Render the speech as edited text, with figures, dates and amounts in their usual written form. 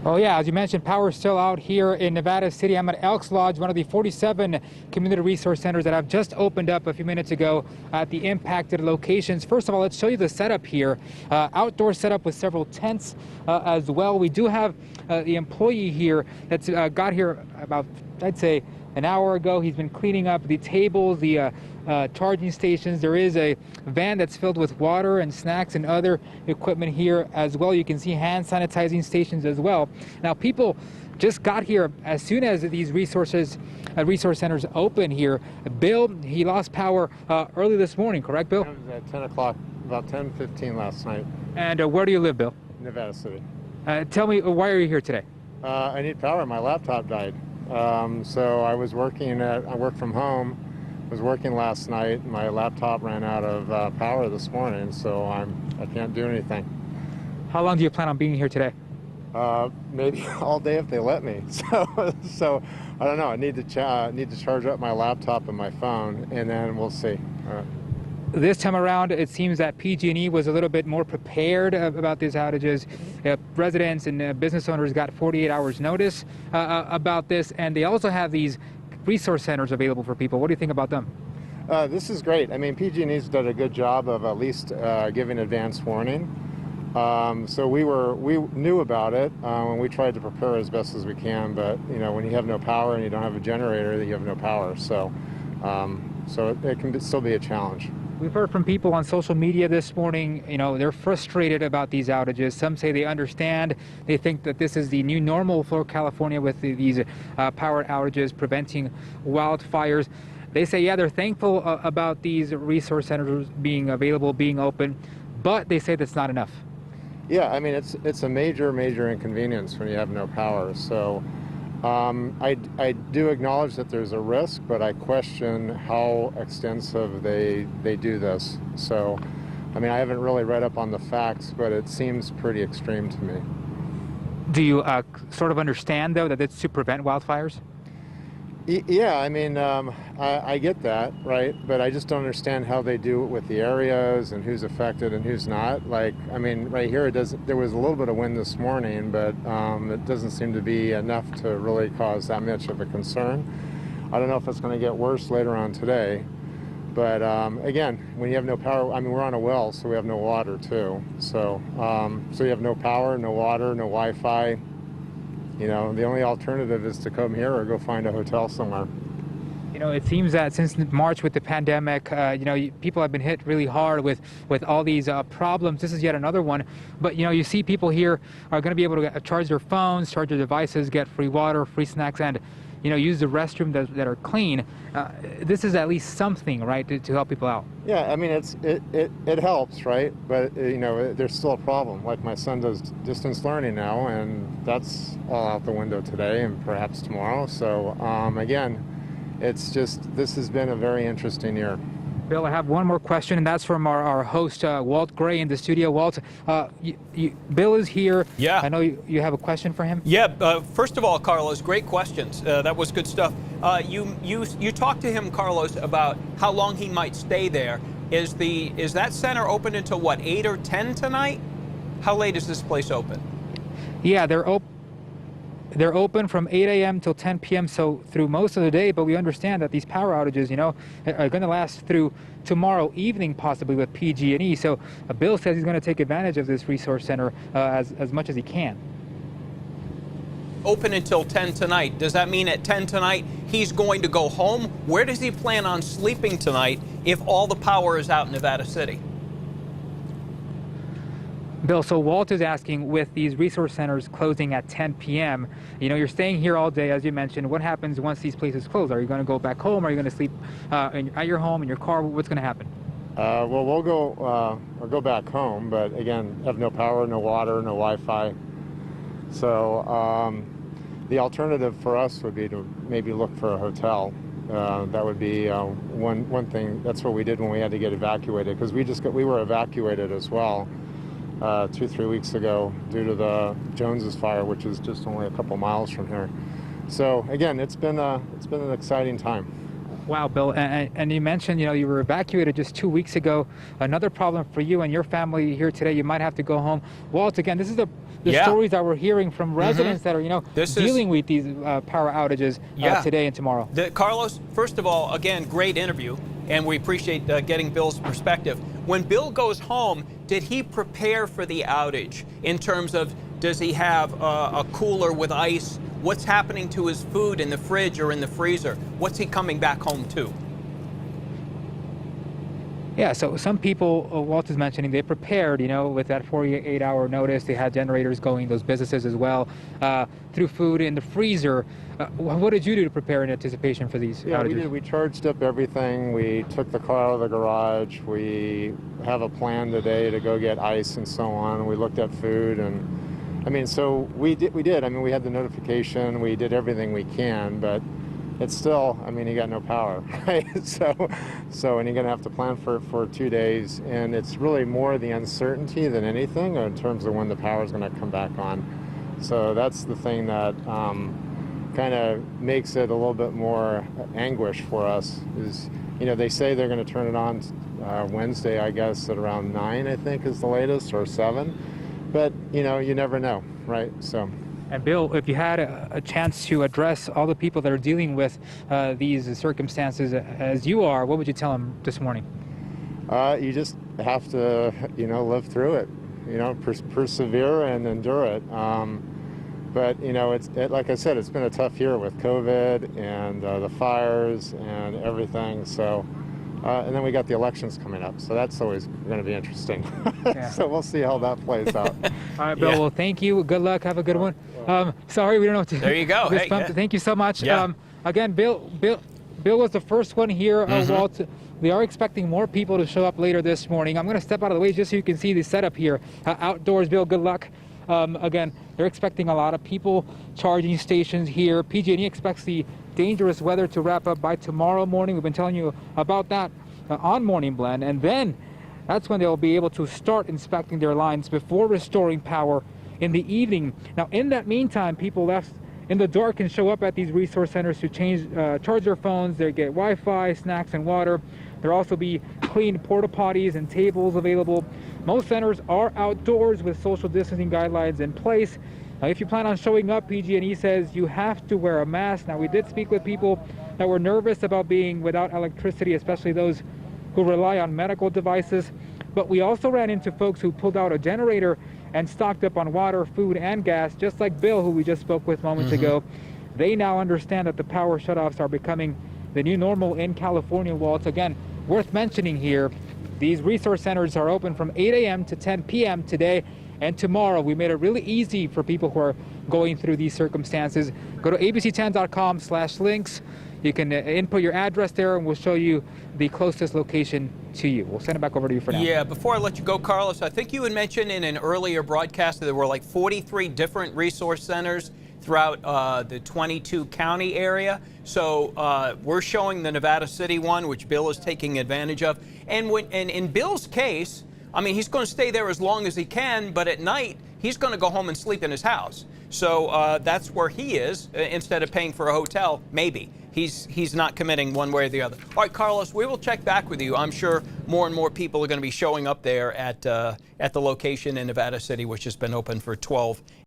Oh yeah, as you mentioned, power is still out here in Nevada City. I'm at Elks Lodge, one of the 47 community resource centers that have just opened up a few minutes ago at the impacted locations. First of all, let's show you the setup here. Outdoor setup with several tents as well. We do have the employee here that's got here about, I'd say, an hour ago. He's been cleaning up the tables, the charging stations. There is a van that's filled with water and snacks and other equipment here as well. You can see hand sanitizing stations as well. Now, people just got here as soon as these resource centers open here. Bill, he lost power early this morning, correct, Bill? It was at 10 o'clock, about 10:15 last night. And where do you live, Bill? Nevada City. Tell me, why are you here today? I need power. My laptop died. So I work from home. Was working last night. My laptop ran out of power this morning, so I can't do anything. How long do you plan on being here today? Maybe all day if they let me. So I don't know. I need to charge up my laptop and my phone, and then we'll see. This time around, it seems that PG&E was a little bit more prepared about these outages. Residents and business owners got 48 hours notice about this, and they also have these resource centers available for people. What do you think about them? This is great. I mean, PG&E's done a good job of at least giving advance warning. So we knew about it and we tried to prepare as best as we can. But you know, when you have no power and you don't have a generator, you have no power. So it can still be a challenge. We've heard from people on social media this morning, you know, they're frustrated about these outages. Some say they understand. They think that this is the new normal for California with these power outages preventing wildfires. They say, yeah, they're thankful about these resource centers being available, being open, but they say that's not enough. Yeah, I mean, it's a major inconvenience when you have no power. So I do acknowledge that there's a risk, but I question how extensive they do this. So, I mean, I haven't really read up on the facts, but it seems pretty extreme to me. Do you sort of understand, though, that it's to prevent wildfires? Yeah, I mean, I get that, right? But I just don't understand how they do it with the areas and who's affected and who's not. Like, I mean, right here, there was a little bit of wind this morning, but it doesn't seem to be enough to really cause that much of a concern. I don't know if it's going to get worse later on today. But again, when you have no power, I mean, we're on a well, so we have no water too. So you have no power, no water, no Wi-Fi. You know, the only alternative is to come here or go find a hotel somewhere. You know, it seems that since March with the pandemic, you know, people have been hit really hard with all these problems. This is yet another one. But, you know, you see people here are going to be able to charge their phones, charge their devices, get free water, free snacks, and, you know, use the restroom that are clean. This is at least something, right, to help people out. Yeah, I mean, it helps, right? But, you know, there's still a problem. Like my son does distance learning now, and that's all out the window today and perhaps tomorrow. So, again, it's just, this has been a very interesting year. Bill, I have one more question, and that's from our host, Walt Gray, in the studio. Walt, Bill is here. Yeah. I know you have a question for him. Yeah. First of all, Carlos, great questions. That was good stuff. You talked to him, Carlos, about how long he might stay there. Is that center open until what, 8 or 10 tonight? How late is this place open? Yeah, they're open from 8 a.m. till 10 p.m. so through most of the day, but we understand that these power outages, you know, are going to last through tomorrow evening possibly with PG&E. So Bill says he's going to take advantage of this resource center as much as he can. Open until 10 tonight. Does that mean at 10 tonight he's going to go home? Where does he plan on sleeping tonight if all the power is out in Nevada City? Bill, so Walt is asking, with these resource centers closing at 10 p.m., you know, you're staying here all day, as you mentioned. What happens once these places close? Are you going to go back home? Are you going to sleep at your home, in your car? What's going to happen? Well, we'll go back home, but again, have no power, no water, no Wi-Fi. So the alternative for us would be to maybe look for a hotel. That would be one thing. That's what we did when we had to get evacuated, because we were evacuated as well 2-3 weeks ago due to the Jones's fire, which is just only a couple miles from here. So again, it's been an exciting time. Wow, Bill, and you mentioned, you know, you were evacuated just 2 weeks ago. Another problem for you and your family here today. You might have to go home. Walt, again, this is the Yeah. stories that we're hearing from residents that are, dealing with these power outages Yeah. today and tomorrow. Carlos, first of all, again, great interview, and we appreciate getting Bill's perspective. When Bill goes home, did he prepare for the outage in terms of, does he have a cooler with ice? What's happening to his food in the fridge or in the freezer? What's he coming back home to? Yeah, so some people, Walt is mentioning, they prepared, with that 48-hour notice. They had generators going, those businesses as well, threw food in the freezer. What did you do to prepare in anticipation for these Yeah, outages? we did. We charged up everything. We took the car out of the garage. We have a plan today to go get ice and so on. We looked at food, and so we did. We had the notification. We did everything we can, but it's still, you got no power, right? So and you're going to have to plan for 2 days, and it's really more the uncertainty than anything in terms of when the power is going to come back on. So that's the thing that kind of makes it a little bit more anguish for us. Is they say they're going to turn it on Wednesday, I guess, at around 9, I think is the latest, or 7. But you never know, right? So. And Bill, if you had a chance to address all the people that are dealing with these circumstances as you are, what would you tell them this morning? You just have to, live through it, persevere and endure it. But, like I said, it's been a tough year with COVID and the fires and everything. So, and then we got the elections coming up. So that's always going to be interesting. Yeah. So we'll see how that plays out. All right, Bill, Yeah. well, thank you. Good luck. Have a good one. Sorry, we don't know what to There you go. Hey, yeah. Thank you so much. Yeah. Again, Bill was the first one here. Walt, we are expecting more people to show up later this morning. I'm going to step out of the way just so you can see the setup here. Outdoors, Bill, good luck. Again, they're expecting a lot of people, charging stations here. PG&E expects the dangerous weather to wrap up by tomorrow morning. We've been telling you about that on Morning Blend. And then that's when they'll be able to start inspecting their lines before restoring power in the evening. Now, in that meantime, people left in the dark can show up at these resource centers to charge their phones. They get Wi-Fi, snacks, and water. There'll also be clean porta potties and tables available. Most centers are outdoors with social distancing guidelines in place. Now, if you plan on showing up, PG&E says you have to wear a mask. Now, we did speak with people that were nervous about being without electricity, especially those who rely on medical devices. But we also ran into folks who pulled out a generator and stocked up on water, food, and gas, just like Bill, who we just spoke with moments ago. They now understand that the power shutoffs are becoming the new normal in California. Walt, again, worth mentioning here, these resource centers are open from 8 a.m. to 10 p.m. today and tomorrow. We made it really easy for people who are going through these circumstances. Go to abc10.com/links. You can input your address there, and we'll show you the closest location to you. We'll send it back over to you for now. Yeah, before I let you go, Carlos, I think you had mentioned in an earlier broadcast that there were like 43 different resource centers throughout the 22-county area. So we're showing the Nevada City one, which Bill is taking advantage of. And in Bill's case, he's going to stay there as long as he can, but at night, he's going to go home and sleep in his house. So that's where he is, instead of paying for a hotel, maybe. He's not committing one way or the other. All right, Carlos, we will check back with you. I'm sure more and more people are going to be showing up there at the location in Nevada City, which has been open for 12